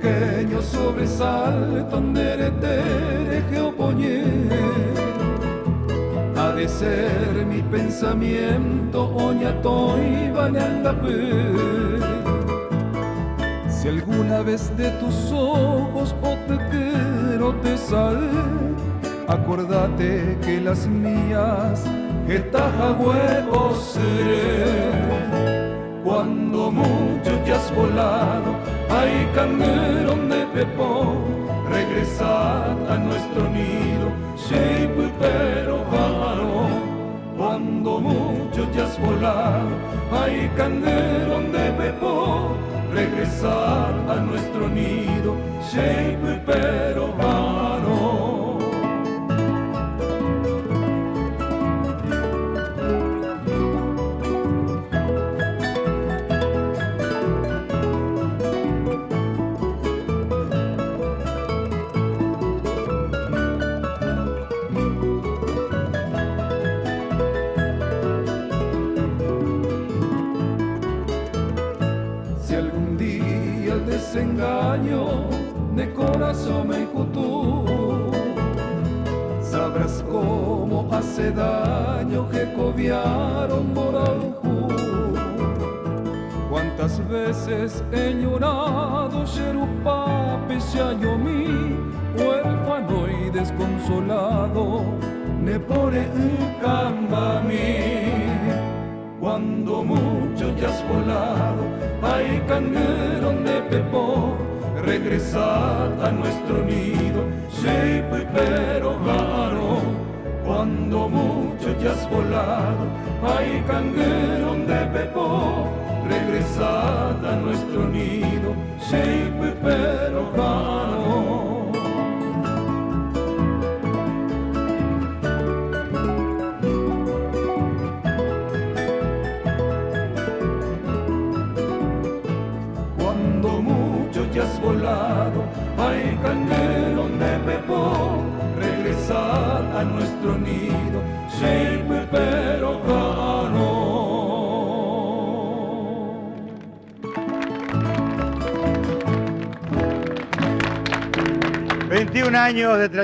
pequeño sobresalto tere geopoñé. Ha de ser mi pensamiento oñatoy banangapé. Si alguna vez de tus ojos o te quiero te sal, acordate que las mías etaja huevos seré. Cuando mucho ya has volado, ay canderón de pepón, regresar a nuestro nido, shape pero jaro. Cuando mucho ya has volado, ay canderón de pepón, regresar a nuestro nido, shape pero jaro. Desengaño de corazón me cutú, sabrás cómo hace daño que cobiaron moranjú. Cuántas veces he llorado Cherupape mi huérfano y desconsolado ne pone un camba a mí. Cuando mucho ya has volado, ay canderón de pepón, regresar a nuestro nido, shape pero jaro. Cuando mucho ya has volado, ay canderón de pepón, regresar a nuestro nido, shape pero jaro. Ya has volado, ay candelón de pepón, regresar a nuestro nido, shape pero caro. 21 años de trayectoria.